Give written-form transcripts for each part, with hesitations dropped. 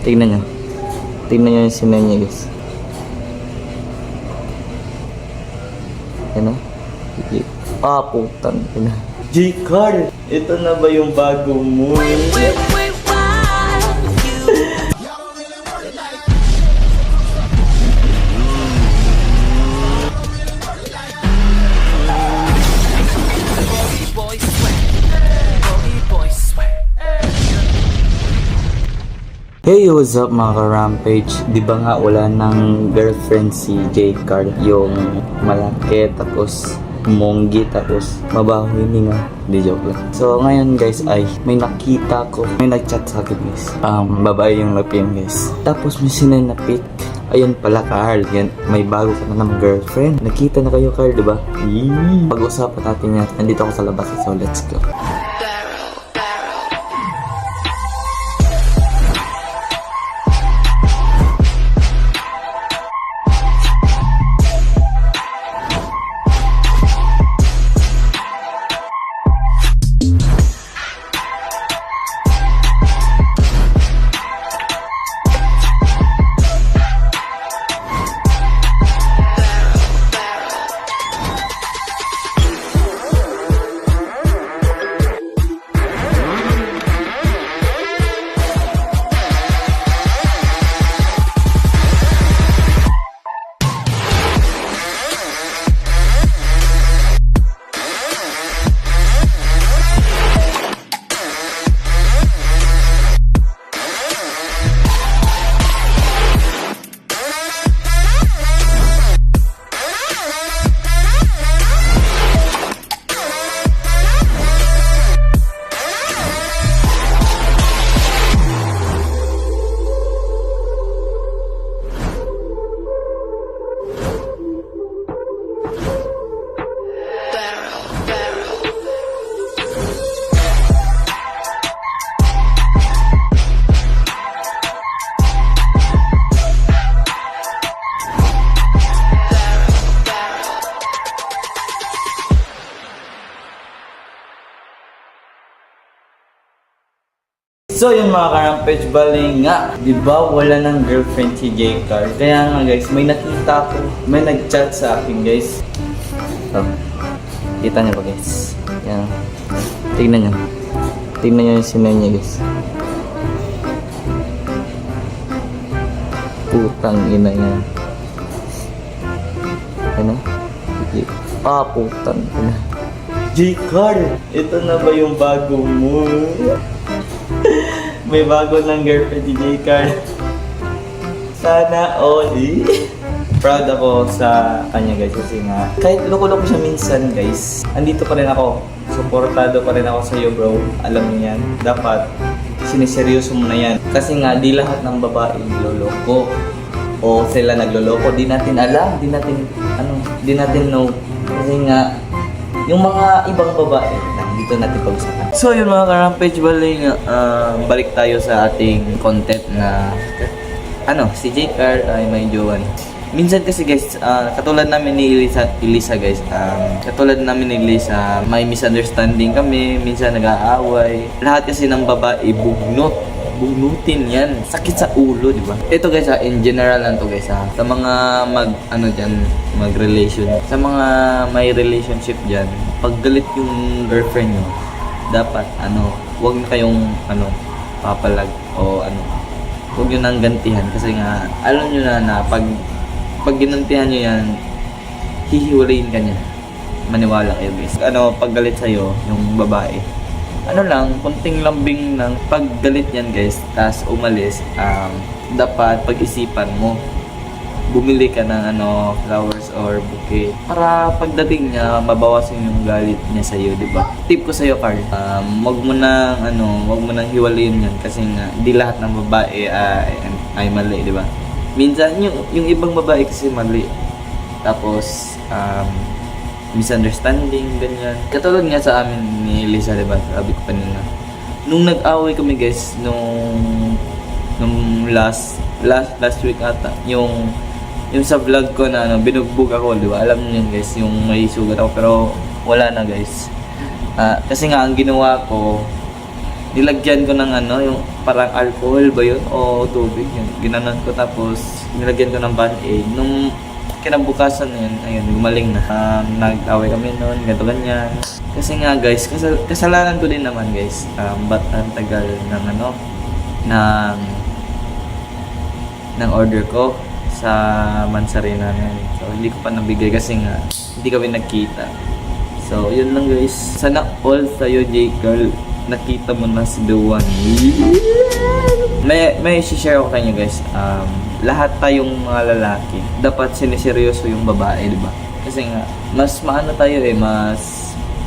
Tingnan nyo. Tingnan nyo yung sinay niya, guys. Yan o. Ah, putang ina. J-Carl! Ito na ba yung bago mo? Hey, what's up mga ka-Rampage? Di ba nga wala nang girlfriend si J-Carl? Yung malaki, tapos monggi, tapos mabaho yun nga. Di joke lang. So ngayon guys ay may nakita ko. May nag-chat sa akin guys. Babae yung lapin guys. Tapos may sinay na pic. Ayun pala Carl, yan, may bago ka na ng girlfriend. Nakita na kayo Carl, di ba? Pag-usapan natin yan. Nandito ako sa labas, so let's go. So yung mga ka-Rampage, bali nga, di ba wala nang girlfriend si J-Carl? Kaya nga guys, may nakita ko, may nag-chat sa akin guys. So, kita nyo ba guys? Yan. Tingnan nyo. Tingnan nyo yung sinay niya guys. Putang ina yan. Ano? Ah, putang ina. J-Carl! Ito na ba yung bago mo? May bago ng girlfriend si J-Carl. Sana all. Proud ako sa kanya guys kasi nga kahit loko-loko siya minsan guys, andito pa rin ako. Suportado pa rin ako sa iyo bro. Alam niyo yan. Dapat siniseryoso mo na yan. Kasi nga di lahat ng babae loloko o sila nagloloko. Di natin alam, di natin know. Kasi nga yung mga ibang babae dito natin pag-usapan. So yun mga ka-Rampage, balik tayo sa ating content na si J-Carl ay may jowa. Minsan kasi guys, katulad namin ni Elisa guys, katulad namin ni Elisa, may misunderstanding kami, minsan nag-aaway. Lahat kasi ng babae bugnutin yan. Sakit sa ulo, di ba? Ito guys, in general lang to guys, sa mga mag-relation. Sa mga may relationship dyan, pag galit yung girlfriend nyo, dapat, wag na kayong, papalag o wag nyo nang gantihan. Kasi nga, alam nyo na pag ginantihan nyo yan, hihiwalayin ka niya. Maniwala kayo guys. Pag galit sa'yo, yung babae, kunting lambing ng paggalit yan guys, tas umalis, dapat pag-isipan mo, bumili ka ng flowers or bouquet para pagdating niya, mabawasan yung galit niya sa'yo, di ba? Tip ko sa'yo Carl, wag mo nang hiwalayin yan kasi nga, di lahat ng babae ay mali, di ba? Minsan, yung ibang babae kasi mali, tapos, misunderstanding, ganyan. Katulad nga sa amin ni Elisa, diba? Sabi ko kanina. Nung nag-away kami guys, nung last week ata, yung sa vlog ko na binugbog ako, diba? Alam niyo yun guys, yung may sugat ako, pero wala na guys. Kasi nga, ang ginawa ko, nilagyan ko ng parang alcohol ba yun o tubig yun. Ginanon ko tapos nilagyan ko ng band-aid. Nung kinabukasan na yun, ayun, gumaling na. Nag-away kami noon, ganito ganyan. Kasi nga guys, kasalanan ko din naman guys. Ba't ang tagal ng ng order ko sa Mansarina ngayon. So hindi ko pa nabigay kasi nga hindi kami nagkita. So yun lang guys. Sana all sa'yo J. Carl, nakita mo na si The One. May share ko kanyo guys. Lahat tayong mga lalaki dapat siniseryoso yung babae, di ba? Kasi nga mas maano tayo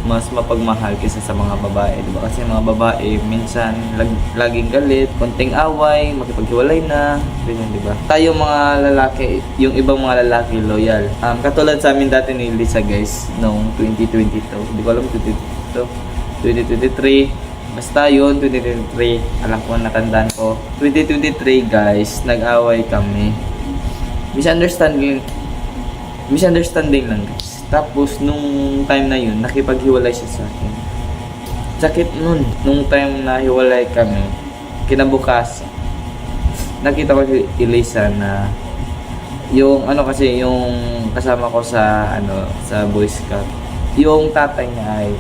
mas mapagmahal kaysa sa mga babae, di ba? Kasi mga babae minsan laging galit, konting away, makipaghiwalay na, ganyan, di ba? Tayo mga lalaki, yung ibang mga lalaki loyal. Katulad sa amin dati ni Lisa guys, noong 2022, hindi ko alam 2023, basta yun, 2023, alam ko, natandaan ko. 2023 guys, nag-away kami. Misunderstanding lang guys. Tapos, nung time na yun, nakipaghiwalay siya sa akin. Sakit nun. Nung time na hiwalay kami, kinabukas, nakita ko si Elisa na yung kasi yung kasama ko sa sa Boy Scout, yung tatay niya ay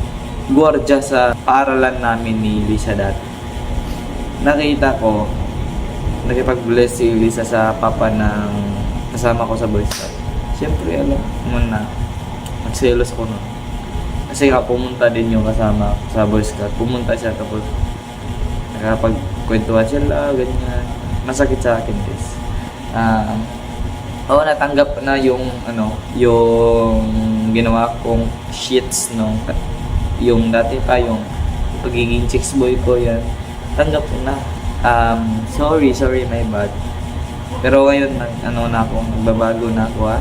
gwardiya sa paaralan namin ni Elisa dati. Nakita ko, nakipag-bless si Elisa sa papa ng kasama ko sa Boy Scout. Siyempre, alam mo na, magselos ako nun. Kasi nga, pumunta din yung kasama sa Boy Scout. Pumunta siya, tapos nakapagkwentuhan sila, ganyan. Masakit sa akin, guys. Natanggap na yung yung ginawa kong shits nung yung dati pa, yung pagiging chicks boy ko, yan. Tanggap ko na. Sorry, my bad. Pero ngayon, nagbabago na ako, ha.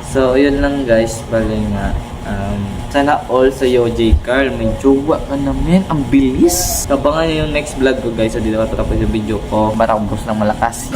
So, yun lang guys, bali nga. Sana all sa'yo, J. Carl, may jowa ka naman. Ang bilis! Abangan nyo yung next vlog ko guys. So, dito matapos yung video ko. Para akong boss ng malakas.